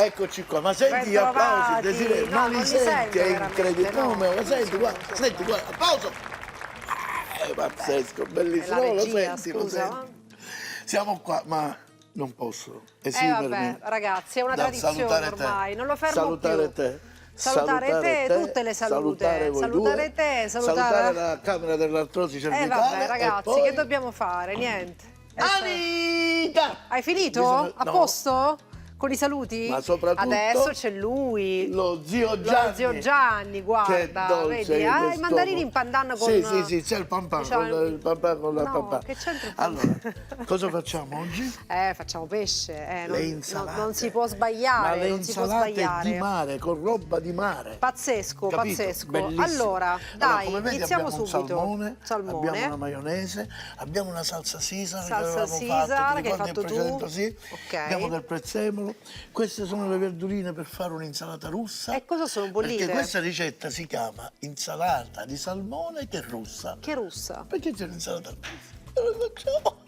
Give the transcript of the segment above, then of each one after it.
Eccoci qua, ma senti gli applausi, Desiree, no, non li senti, è incredibile. no. Come? Lo senti, guarda, senti, guarda, applauso! Pazzesco, bellissimo, la no, lo regia, senti, lo scusa. senti. Siamo qua, ma non posso esimermi Vabbè, ragazzi, è una dal tradizione salutare ormai, te, non lo fermo salutare più. te. Salutare te, tutte le salute. Salutare voi Salutare due, te, salutare la Camera dell'Artrosi Cervicale. vabbè, e ragazzi, poi... che dobbiamo fare? Niente. Anita! Hai finito? Bisogna... A no. posto? Con i saluti? Ma soprattutto Adesso c'è lui. Lo zio Gianni. Lo zio Gianni, guarda. Che dolce vedi? quest'uomo. I mandarini in pandan con... Sì, c'è il panpan, diciamo, il panpan con la no, panpan. che c'entra il Allora, cosa facciamo oggi? Facciamo pesce. Le insalate. Non si può sbagliare. Ma le non si può insalate sbagliare. di mare, con roba di mare. Pazzesco, Capito? pazzesco. Bellissimo. Allora, dai, come vedi, iniziamo abbiamo subito. Un salmone, abbiamo una maionese, abbiamo una salsa Caesar che avevamo fatto, che hai fatto tu. Sì. Ok. Abbiamo del prezzemolo. Queste sono le verdurine per fare un'insalata russa. E cosa sono bollite? Perché questa ricetta si chiama insalata di salmone che è russa. Che russa? Perché c'è l'insalata russa? Lo facciamo.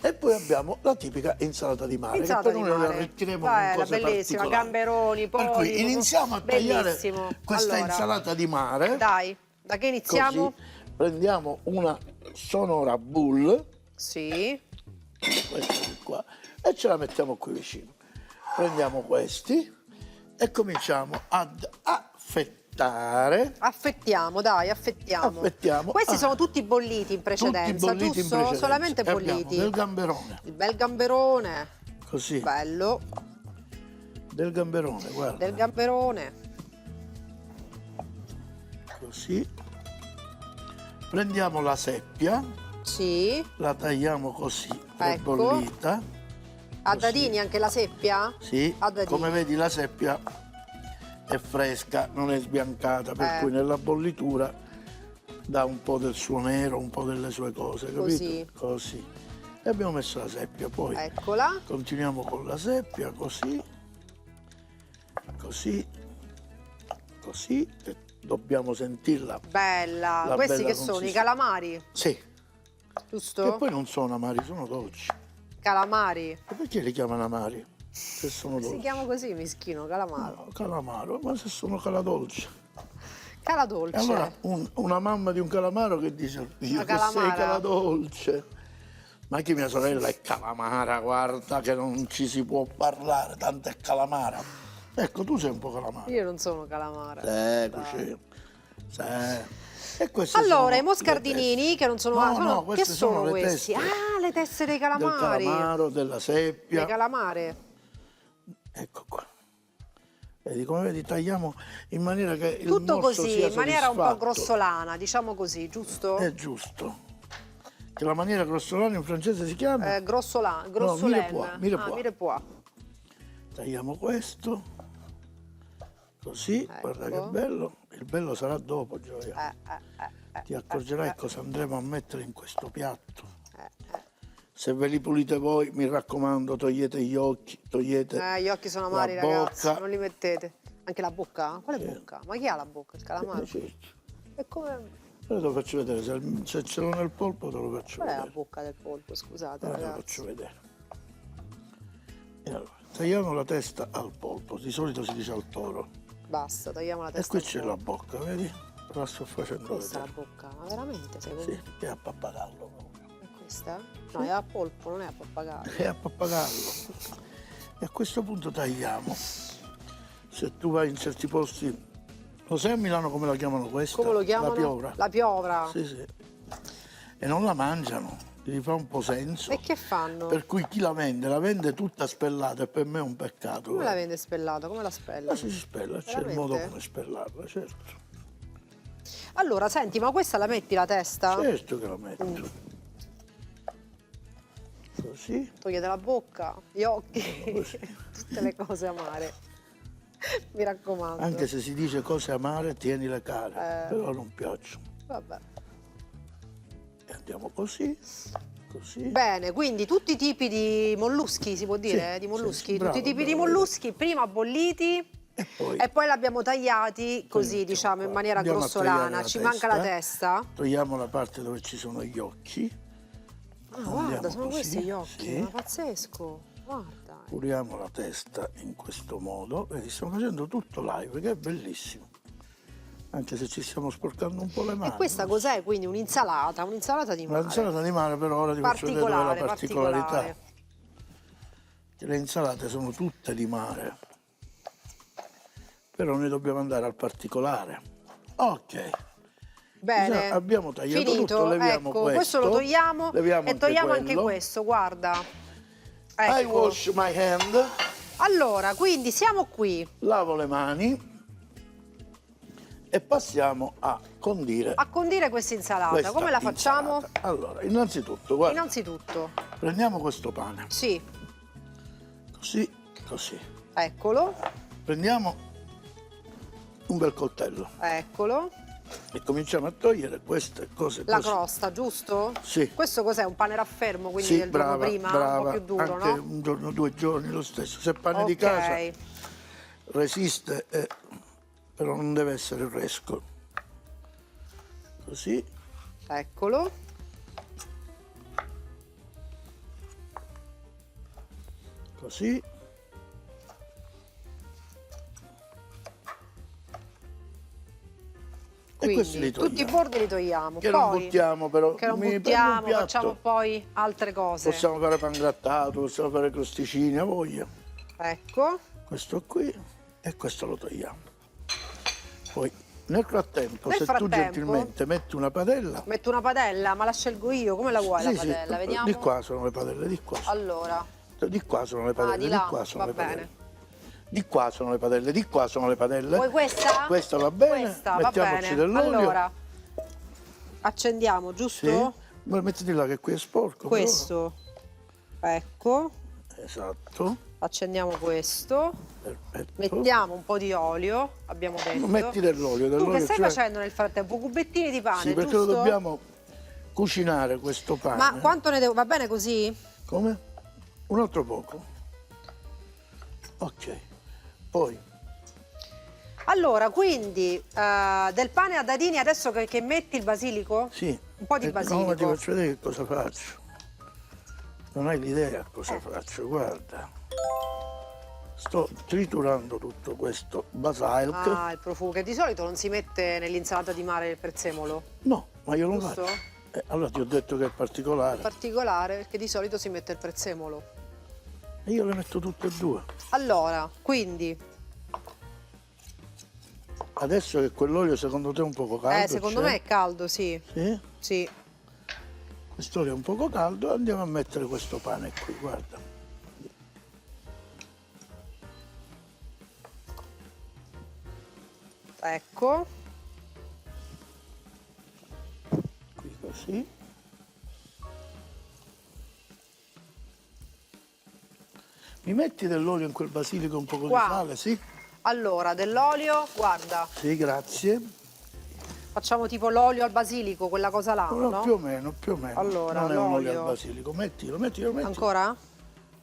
E poi abbiamo la tipica insalata di mare, Insalata che poi di noi la mare. arricchiremo Bella, con cose bellissima, particolari. gamberoni, Per cui polipo. iniziamo a tagliare Bellissimo. questa Allora, insalata di mare. dai, da che iniziamo? Così prendiamo una sonora bull, Sì. questa di qua, e ce la mettiamo qui vicino. Prendiamo questi e cominciamo ad affettare. Affettiamo, dai, affettiamo. Affettiamo. Questi sono tutti bolliti in precedenza, Tutti bolliti in giusto? precedenza. Solamente E abbiamo bolliti. del gamberone, Il bel gamberone. così, Bello. del gamberone, guarda, Del gamberone. così. Prendiamo la seppia, Sì. la tagliamo così, Ecco. bollita. A dadini anche la seppia? Sì, A dadini. come vedi la seppia è fresca, non è sbiancata, per Eh. cui nella bollitura dà un po' del suo nero, un po' delle sue cose, capito? Così. Così. E abbiamo messo la seppia, poi Eccola. continuiamo con la seppia, così, così, così, e dobbiamo sentirla. Bella. La Questi bella che sono? I consistenza. calamari, Sì, giusto? che poi non sono amari, sono dolci. Calamari. E perché li chiamano amari? Se sono Si dolci. chiama così, mischino, calamaro. No, calamaro, ma se sono caladolci. Cala dolce. E allora una mamma di un calamaro che dice, io Una che sei calamara. caladolce. Ma anche mia sorella è calamara, guarda che non ci si può parlare, tanto è calamara. Ecco, tu sei un po' calamara. Io non sono calamara. Così. Sì. E queste Allora, sono i moscardinini, le che non sono... teste. sono- No, queste che sono le questi? teste Ah, le teste dei del calamari. calamaro, della seppia. Le calamare. Ecco qua. Vedi, come vedi, tagliamo in maniera che il Tutto morso così, sia in maniera un po' soddisfatto. grossolana, diciamo così, giusto? È giusto. Che la maniera grossolana in francese si chiama? Grossolana, No, grossolène. mirepoix. Mirepoix. Tagliamo questo. Così, guarda che bello. Il bello sarà dopo, Gioia. Ti accorgerai cosa andremo a mettere in questo piatto. Se ve li pulite voi, mi raccomando, togliete gli occhi, togliete Gli occhi sono amari, la ragazzi, bocca. non li mettete. Anche la bocca? Quale bocca? Ma chi ha la bocca? Il calamaro? Certo. E come... Ora te lo faccio vedere, se ce l'ho nel polpo te lo faccio Qual è la vedere. bocca del polpo? Scusate, Ora te lo ragazzi. faccio vedere. E allora, tagliamo la testa al polpo, di solito si dice al toro. Basta, togliamo la E testa. qui al c'è polpo. la bocca, vedi? La sto facendo Questa è la vedere. bocca? Ma veramente, secondo Sì, me? è a pappagallo proprio. È questa? No, è a polpo, non è a pappagallo. È a pappagallo. E a questo punto tagliamo. Se tu vai in certi posti, lo sai a Milano come la chiamano questa? Come lo chiamano? La piovra. La piovra. Sì, sì. E non la mangiano, gli fa un po' senso. E che fanno? Per cui chi la vende tutta spellata e per me è un peccato. Come la guarda. vende spellata? Come la spella? Ma si spella, c'è il modo Veramente? come spellarla, certo. Allora, senti, ma questa la metti la testa? Certo che la metto. Così. Togliete la bocca, gli occhi, tutte le cose amare. Mi raccomando. Anche se si dice cose amare, tienile care, però non piacciono. Vabbè. E andiamo così, così. Bene, quindi tutti i tipi di molluschi, si può dire? Sì, Di molluschi? sì, bravo, tutti i tipi di bravo. molluschi, prima bolliti E poi l'abbiamo tagliati così, mettiamo diciamo, qua. in maniera Andiamo a tagliare grossolana. la Ci manca la testa. Togliamo la parte dove ci sono gli occhi. Ah, guarda, sono così, questi gli occhi, sì. ma pazzesco. guarda. Puliamo la testa in questo modo. Vedi, stiamo facendo tutto live, che è bellissimo. Anche se ci stiamo sporcando un po' le mani. E questa cos'è? Quindi un'insalata di mare. Un'insalata di mare, però ora ti faccio vedere dove è la particolarità. Particolare. Che le insalate sono tutte di mare. Però noi dobbiamo andare al particolare. Ok. Bene, abbiamo tagliato finito. tutto, leviamo ecco, questo lo togliamo leviamo e togliamo anche quello. questo, guarda. I Ecco. wash my hand. Allora, quindi siamo qui Lavo le mani e passiamo a condire a condire questa insalata. questa Come la facciamo? insalata. Allora, innanzitutto, guarda, Innanzitutto, prendiamo questo pane, sì, così, così. eccolo, Prendiamo un bel coltello eccolo. e cominciamo a togliere queste cose La così. crosta, giusto? Sì. Questo cos'è? Un pane raffermo, quindi Sì, del giorno brava, prima? brava. Un po' più duro, Anche no? un giorno, 2 giorni, lo stesso. Se è pane di Ok. casa resiste, però non deve essere fresco. Così, Eccolo. così. E questi li Quindi tutti i togliamo. bordi li togliamo. Che poi, non buttiamo però. Che non Mi prendo un buttiamo, piatto. facciamo poi altre cose. Possiamo fare pangrattato, possiamo fare crosticini, a voglia. Ecco. Questo qui e questo lo togliamo. Poi nel frattempo, Nel se tu frattempo, gentilmente metti una padella. Metto una padella, ma la scelgo io. Come la vuoi la Sì, padella? sì, Vediamo. di qua sono le padelle, di qua. Allora. Di qua sono le padelle, di là, qua sono va le padelle. bene. Di qua sono le padelle, di qua sono le padelle. Vuoi questa? Questa va bene, Questa, va mettiamoci bene. dell'olio. Allora, accendiamo, Sì. giusto? Mettiti là che qui è sporco. Questo. Ecco. Però. Esatto. Accendiamo questo. Perfetto. Mettiamo un po' di olio, abbiamo detto. Metti dell'olio, Tu che stai cioè- facendo nel frattempo? Cubettini di pane, Sì, perché giusto? lo dobbiamo cucinare questo pane. Ma quanto ne devo? Va bene così? Come? Un altro poco. Ok. Poi Allora, quindi del pane a dadini adesso che metti il basilico? sì. Un po' di basilico. No, ti faccio vedere che cosa faccio. Non hai l'idea cosa faccio, guarda. Sto triturando tutto questo basilic. Ah, il profumo, che di solito non si mette nell'insalata di mare il prezzemolo. No, ma io lo Giusto? faccio. Allora ti ho detto che è particolare. Particolare, perché di solito si mette il prezzemolo. E io le metto tutte e due. Allora, quindi, Adesso che quell'olio secondo te è un poco caldo? secondo c'è? me è caldo, sì. Sì? Sì. Quest'olio è un poco caldo, andiamo a mettere questo pane qui, guarda. Ecco. Qui così. Mi metti dell'olio in quel basilico, un poco Qua. di sale, sì? Allora, dell'olio, guarda, Sì, grazie. facciamo tipo l'olio al basilico, quella cosa là, No, no? più o meno, più o meno. Allora, non è un olio al l'olio. basilico. Mettilo, mettilo, mettilo. Ancora?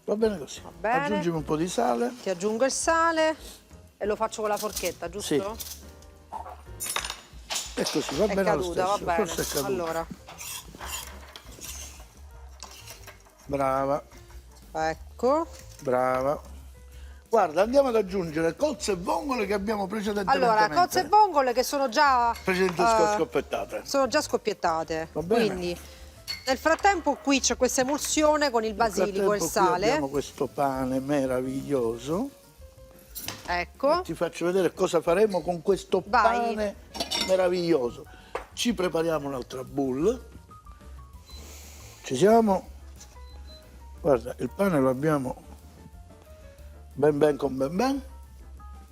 Va bene così. Va bene. Aggiungimi un po' di sale. Ti aggiungo il sale e lo faccio con la forchetta, giusto? E così, va È bene lo caduta, va stesso. bene. Forse è caduta. Allora, Brava, ecco. brava. Guarda, andiamo ad aggiungere cozze e vongole che abbiamo precedentemente. Allora, cozze e vongole che sono già Scoppiettate. sono già scoppiettate. Va bene. Quindi nel frattempo qui c'è questa emulsione con il basilico e il Nel frattempo qui sale. abbiamo questo pane meraviglioso. Ecco. Ti faccio vedere cosa faremo con questo Vai. pane meraviglioso. Ci prepariamo un'altra boule. Ci siamo? Guarda, il pane lo abbiamo ben con ben.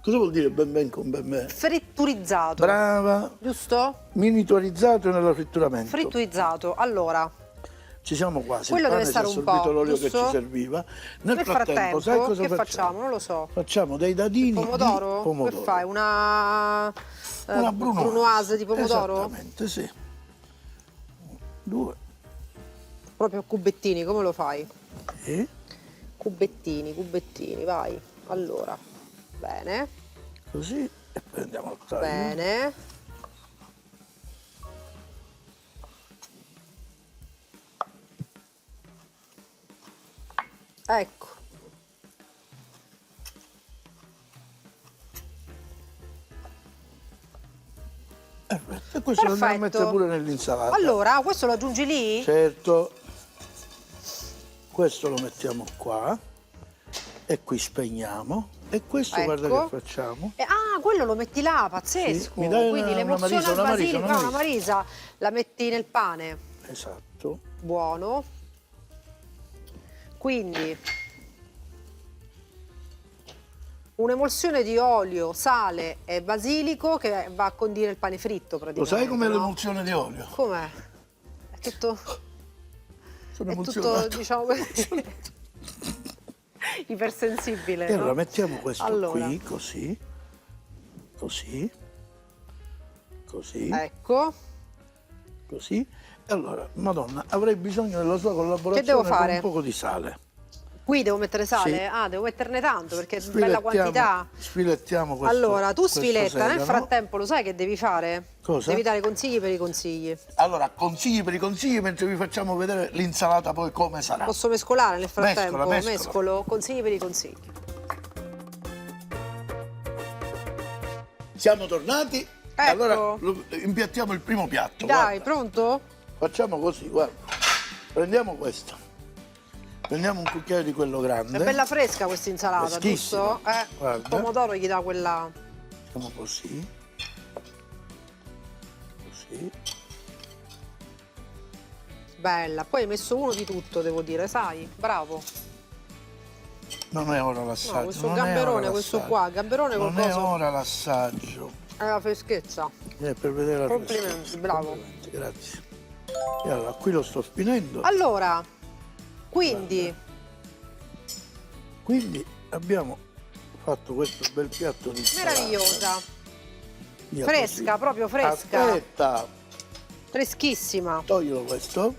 Cosa vuol dire ben con ben? Fritturizzato. Brava, Giusto? miniaturizzato nella fritturamento. Fritturizzato. Allora, Ci siamo quasi. quello il pane deve stare si è un po', assorbito l'olio che giusto? ci serviva. Nel nel frattempo, frattempo, sai cosa che facciamo? facciamo? Non lo so. Facciamo dei dadini Pomodoro? di pomodoro. Che fai? Una Brunoise. brunoise di pomodoro? Esattamente, sì. 2. Proprio cubettini, come lo fai? E Cubettini, cubettini, vai. Allora, bene, così e prendiamo il taglio. bene. Ecco, Perfetto. E questo lo andiamo a mettere Perfetto. pure nell'insalata. Allora, questo lo aggiungi lì? Certo. Questo lo mettiamo qua. E qui spegniamo. E questo guarda Ecco. che facciamo. Quello lo metti là, pazzesco. Sì, mi dai Quindi una l'emozione marisa, al una marisa, basilico, una una marisa, la metti nel pane. Esatto. Buono. Quindi un'emulsione di olio, sale e basilico che va a condire il pane fritto praticamente. Lo sai com'è no? l'emulsione di olio? Com'è? È tutto, Sono è tutto emulsionato. diciamo ipersensibile. E no? allora mettiamo questo Allora. qui, così, così, così, Ecco. così. E allora, Madonna, avrei bisogno della sua collaborazione Che devo con fare? un poco di sale. Qui devo mettere sale? Sì. Ah, devo metterne tanto perché è bella quantità. Sfilettiamo questo. Allora, tu questo sfiletta, nel sedano. frattempo lo sai che devi fare? Cosa? Devi dare consigli per i consigli. Allora, consigli per i consigli mentre vi facciamo vedere l'insalata poi come sarà. Posso mescolare nel frattempo? Mescola. Mescolo, consigli per i consigli. Siamo tornati. Ecco. Allora impiattiamo il primo piatto. Dai, guarda. pronto? Facciamo così, guarda. Prendiamo questo. Prendiamo un cucchiaio di quello grande. È bella fresca questa insalata, Freschissima. giusto? Il Guarda. pomodoro gli dà quella... Facciamo così. Così. Bella. Poi hai messo uno di tutto, devo dire, sai? Bravo. Non è ora l'assaggio. No, questo non è ora gamberone, questo l'assaggio. qua, gamberone Non col è coso, ora l'assaggio. è la freschezza. Per vedere la Complimenti, freschezza. bravo. Complimenti, grazie. E allora, qui lo sto finendo. Allora, quindi, Quindi abbiamo fatto questo bel piatto di insalata. meravigliosa, Via fresca, così. proprio fresca, Aspetta, freschissima. toglilo questo.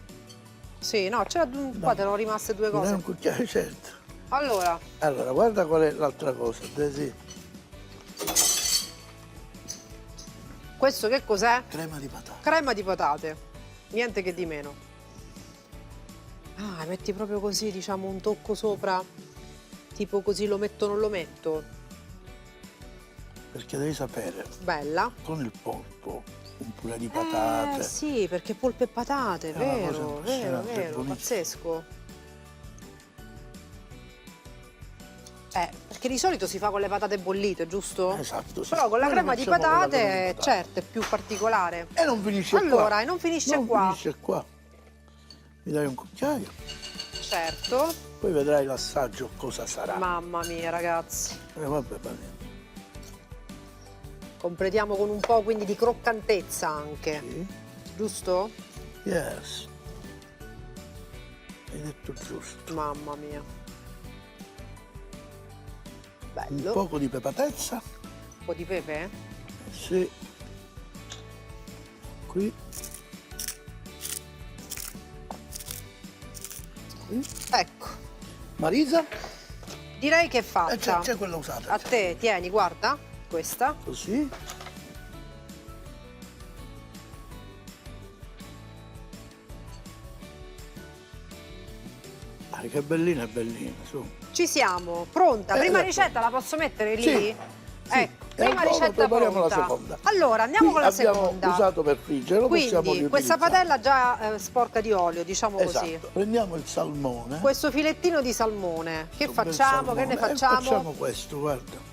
Sì, no, c'era qua te ne rimaste due Mi dai cose. un cucchiaio, certo. Allora, Allora, guarda qual è l'altra cosa, Desi. questo che cos'è? Crema di patate. Crema di patate, niente che di meno. Ah, metti proprio così, diciamo, un tocco sopra, tipo così lo metto o non lo metto. Perché devi sapere, Bella. con il polpo, un purè di patate. Sì, perché polpo e patate, È una cosa vero, impressionante, è vero, buonissimo. pazzesco. Perché di solito si fa con le patate bollite, giusto? Esatto, sì. Però con la Noi crema lo di facciamo con la patate, crema di patate. certo, è più particolare. E non finisce qua. Allora, e non finisce Non qua. finisce qua. Mi dai un cucchiaio, Certo. poi vedrai l'assaggio cosa sarà. Mamma mia, ragazzi. Vabbè, va bene. Completiamo con un po' quindi di croccantezza anche, Sì. giusto? Yes. Hai detto giusto. Mamma mia. Un Bello. poco di pepatezza. Un po' di pepe? Sì. Qui. Qui. Ecco, Marisa. direi che è fatta. C'è quella usata. A te, tieni, guarda, questa. Così. Dai, che bellina è bellina, su. Ci siamo, pronta. Prima ecco. ricetta la posso mettere lì? Sì, Ecco, E prima allora ricetta prepariamo pronta. la seconda. Allora, andiamo Qui con la abbiamo seconda. usato per friggere, lo possiamo Quindi, riutilizzare. questa padella già sporca di olio, diciamo Esatto. così. Prendiamo il salmone. Questo filettino di salmone. Che Un bel facciamo? Che ne salmone. facciamo? Facciamo questo, guarda.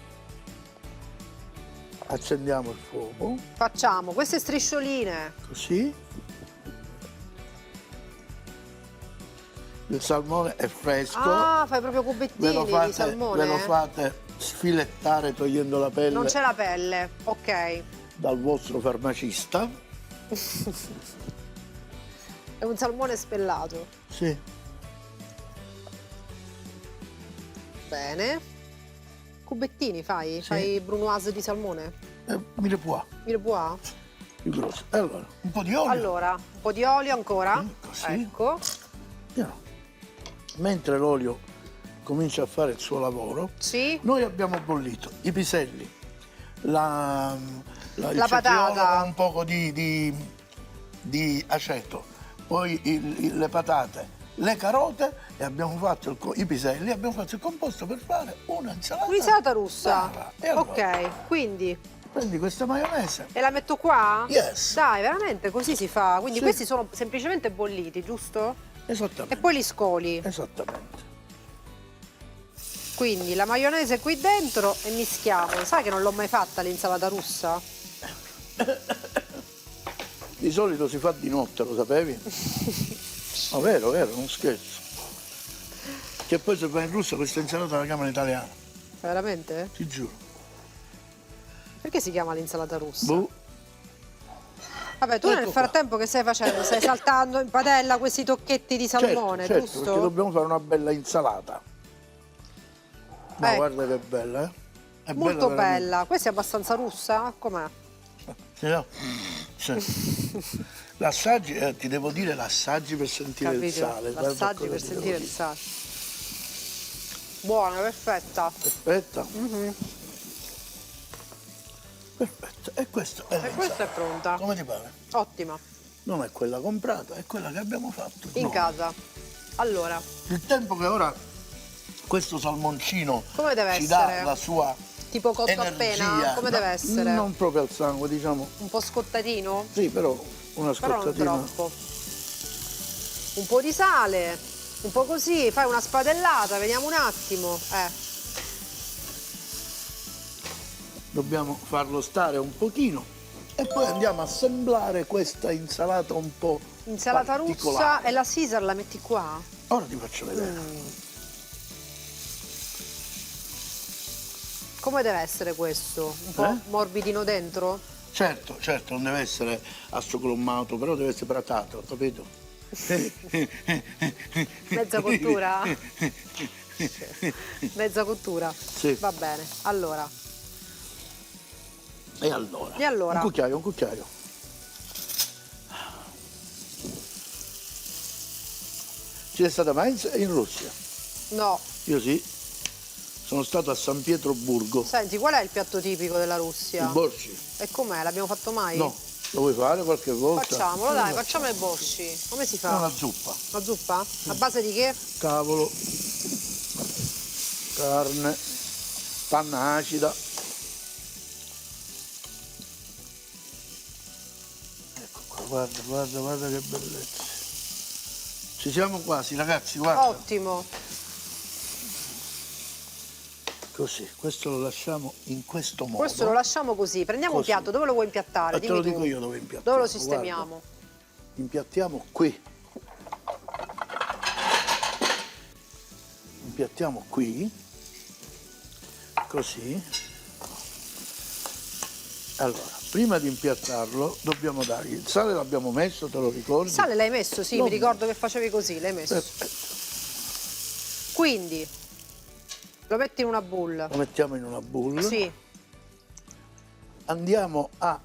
Accendiamo il fuoco, Facciamo queste striscioline. così. Il salmone è fresco. Ah, fai proprio ve cubettini lo di fate, salmone? ve lo fate sfilettare togliendo la pelle Non c'è la pelle, ok. dal vostro farmacista. È un salmone spellato. Sì. Bene. Cubettini fai? Sì. Fai brunoise di salmone? Mille pois, Il bois? più grosso. Allora, un po' di olio. Allora, un po' di olio ancora. Così. Ecco. Piano. Mentre l'olio comincia a fare il suo lavoro, Sì. noi abbiamo bollito i piselli, il La cetriolo patata. con un poco di aceto, poi le patate, le carote e abbiamo fatto i piselli, abbiamo fatto il composto per fare una insalata. Un'insalata russa. brava. E allora, Ok, quindi Prendi questa maionese. E la metto qua? Yes. Dai, veramente, così si fa. Quindi Sì. questi sono semplicemente bolliti, giusto? Esattamente. E poi li scoli. Esattamente. Quindi la maionese qui dentro e mischiamo. Sai che non l'ho mai fatta l'insalata russa? Di solito si fa di notte, lo sapevi? No, vero, non scherzo. Che poi se vai in Russia questa insalata la chiamano italiana, Veramente? ti giuro. Perché si chiama l'insalata russa? Boh. Vabbè, tu Ecco nel frattempo che stai facendo? Stai saltando in padella questi tocchetti di salmone, certo, giusto? perché dobbiamo fare una bella insalata. No, Ecco. guarda che bella, eh? È Molto veramente. bella. Questa è abbastanza russa? Com'è? Sì, no? Sì. L'assaggi, ti devo dire, l'assaggi per sentire il Capito? sale. guarda L'assaggi cosa per ti sentire devo il dire. sale. Buona, perfetta. Perfetta. Perfetta. E questa è E questa è l'insalata. pronta. Come ti pare? Ottima. Non è quella comprata, è quella che abbiamo fatto. In noi. casa. Allora, Il tempo che ora questo salmoncino come deve ci dà essere? la sua tipo cotto energia. appena? Come No, deve essere? Non proprio al sangue, diciamo. Un po' scottatino? Sì, però una Però non scottatina. troppo. Un po' di sale, un po' così, fai una spadellata, vediamo un attimo. Dobbiamo farlo stare un pochino e poi andiamo a assemblare questa insalata un po' Insalata russa particolare. e la Caesar la metti qua? Ora ti faccio vedere. Come deve essere questo? Un po' morbidino dentro? Certo, non deve essere assocrommato, però deve essere pratato, capito? Mezza cottura? Mezza cottura? Sì. Va bene, allora. E allora? E allora? Un cucchiaio. Ci sei stata mai in Russia? No. Io sì. Sono stato a San Pietroburgo. Senti, qual è il piatto tipico della Russia? Il borci. E com'è? L'abbiamo fatto mai? No, lo vuoi fare qualche volta? Facciamolo, dai, facciamo il borsci. Come si È fa? una zuppa. La zuppa? A base di che? Cavolo, carne, panna acida. Ecco qua, guarda che bellezza. Ci siamo quasi, ragazzi, guarda. Ottimo. Così, questo lo lasciamo in questo modo. Questo lo lasciamo così. Prendiamo Così. un piatto, dove lo vuoi impiattare? Te lo Dimmi dico tu. io dove impiattiamo. Dove lo sistemiamo? Guarda. Impiattiamo qui. Impiattiamo qui. Così. Allora, prima di impiattarlo dobbiamo dargli il sale, l'abbiamo messo, te lo ricordi? Il sale l'hai messo? Sì, L'ho mi ricordo che facevi così, l'hai messo. Perfetto. Quindi, lo metti in una bowl. Lo mettiamo in una bowl. Sì. Andiamo a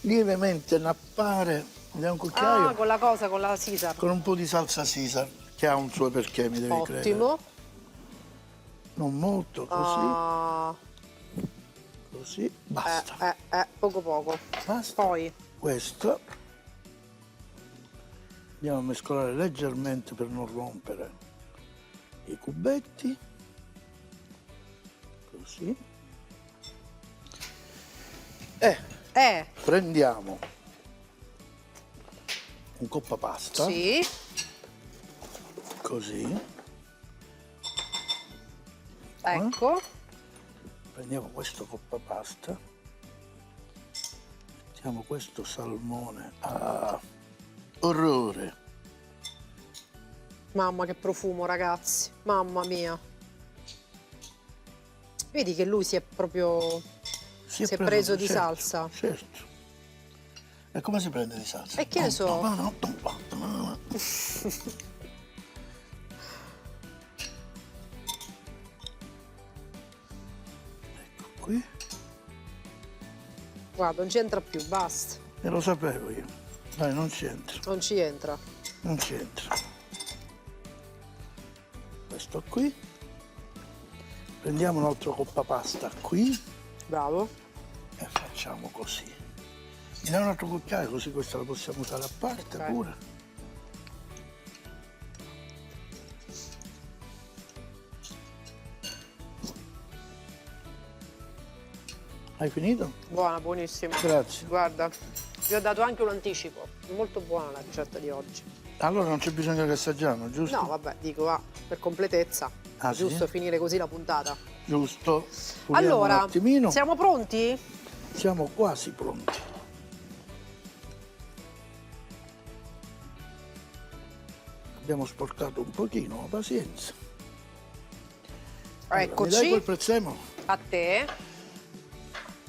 lievemente nappare. Vediamo un cucchiaio. Ah, con la cosa, con la Caesar. Con un po' di salsa Caesar, che ha un suo perché, mi devi credere. Ottimo. Non molto, così. Ah, Così, basta. poco poco. Basta. Poi, Questo andiamo a mescolare leggermente per non rompere i cubetti. Così. E prendiamo un coppa pasta. sì. Così. Ecco. Prendiamo questo coppa pasta. Mettiamo questo salmone. Ah, orrore. Mamma che profumo, ragazzi. Mamma mia. Vedi che lui si è proprio... Si è preso di certo, salsa. Certo. E come si prende di salsa? E che ne so? Ecco qui. Guarda, non ci entra più, basta. E lo sapevo io. Dai, non c'entra. Non ci entra. Non c'entra. Questo qui. Prendiamo un altro coppa pasta qui Bravo. e facciamo così. Mi dai un altro cucchiaio così questa la possiamo usare a parte Ok. pure. Hai finito? Buona, buonissima. Grazie. Guarda, vi ho dato anche un anticipo. Molto buona la ricetta di oggi. Allora non c'è bisogno che assaggiamo, giusto? No, vabbè, dico, va, per completezza. Ah, sì? Giusto finire così la puntata. Giusto. Puliamo Allora, un attimino. siamo pronti? Siamo quasi pronti. Abbiamo sporcato un pochino, pazienza. Allora, Eccoci. mi dai quel prezzemolo? A te.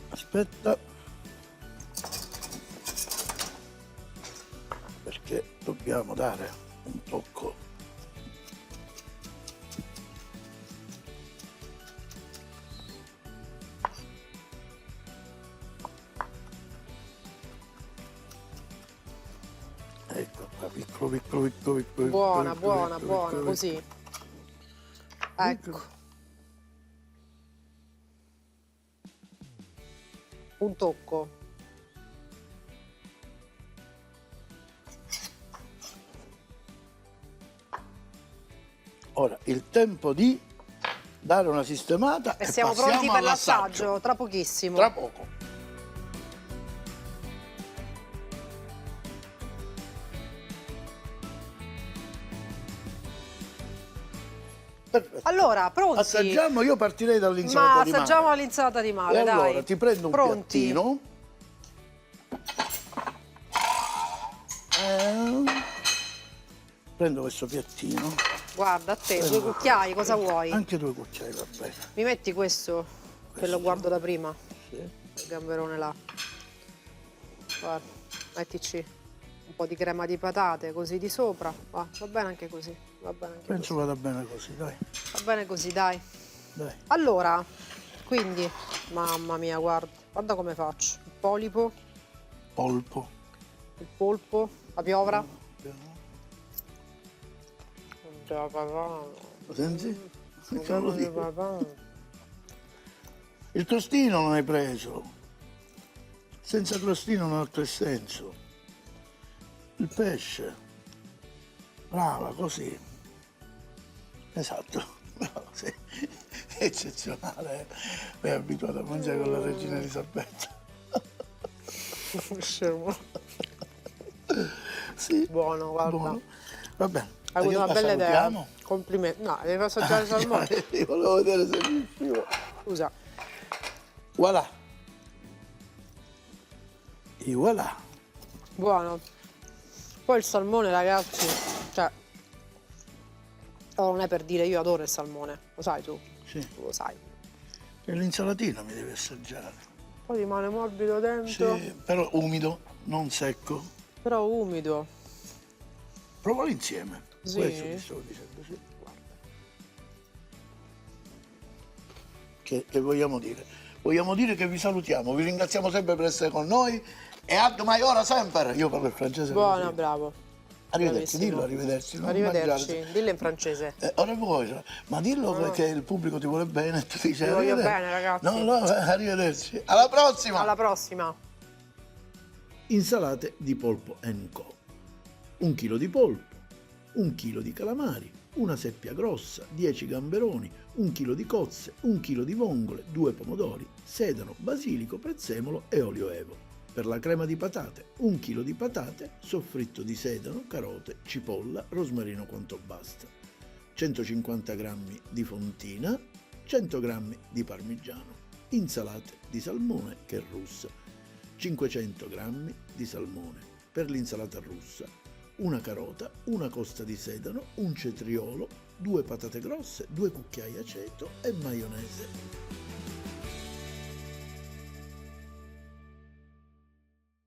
Aspetta. Perché dobbiamo dare un tocco. Ecco qua, piccolo, piccolo, piccolo, piccolo. Buona, piccolo, buona, piccolo, buona, piccolo, così. Ecco. Un tocco. Ora, il tempo di dare una sistemata E e siamo passiamo pronti per all'assaggio. l'assaggio, tra pochissimo. Tra poco. Perfetto. Allora, pronti? Assaggiamo, io partirei Ma dall'insalata di mare. assaggiamo l'insalata di mare, E dai. allora ti prendo un Pronti? piattino. Prendo questo piattino. Guarda, a te, 2 cucchiai, cosa vuoi? Anche 2 cucchiai, va bene. Mi metti questo, che lo guardo da prima, Sì. il gamberone là. Guarda, mettici un po' di crema di patate, così di sopra. Va bene anche così, va bene anche Penso vada bene così, dai. così. Va bene così, dai. Dai. Allora, quindi, mamma mia, guarda come faccio. Il polipo, Polpo. il polpo, la piovra. Lo senti? Non lo dico. Il crostino non hai preso. Senza crostino non ha che senso. Il pesce. Brava, così. Esatto. Brava, sì. Eccezionale. È abituato a mangiare con la regina Elisabetta. Scemo. Sì. Buono, guarda. Buono. Va bene. Hai avuto una bella idea. Salutiamo. Complimenti. No, devi assaggiare il salmone. Io volevo vedere se riuscivo. Scusa. Voilà. E voilà. Buono. Poi il salmone, ragazzi, cioè, non è per dire, io adoro il salmone, lo sai tu? Sì. Tu lo sai. E l'insalatina mi devi assaggiare. Poi rimane morbido dentro, Sì, però umido, non secco. però umido. Provalo insieme. Sì. Questo ti stavo dicendo, sì. Guarda. Che vogliamo dire? Vogliamo dire che vi salutiamo, vi ringraziamo sempre per essere con noi e ad maiora sempre. Io parlo il francese. Buono, così. bravo. Arrivederci, Bravissimo. dillo arrivederci. Non Arrivederci, mangiare. dillo in francese. Ora vuoi, ma dillo perché il pubblico ti vuole bene e ti dice Vi voglio arrivederci. bene, ragazzi. No, arrivederci. Alla prossima! Alla prossima. Insalate di polpo Co. 1 chilo di polpo, 1 chilo di calamari, una seppia grossa, 10 gamberoni, 1 chilo di cozze, 1 chilo di vongole, 2 pomodori, sedano, basilico, prezzemolo e olio evo. Per la crema di patate, 1 chilo di patate, soffritto di sedano, carote, cipolla, rosmarino quanto basta, 150 g di fontina, 100 g di parmigiano, insalate di salmone che è russa, 500 g di salmone. Per l'insalata russa, una carota, una costa di sedano, un cetriolo, 2 patate grosse, 2 cucchiai aceto e maionese.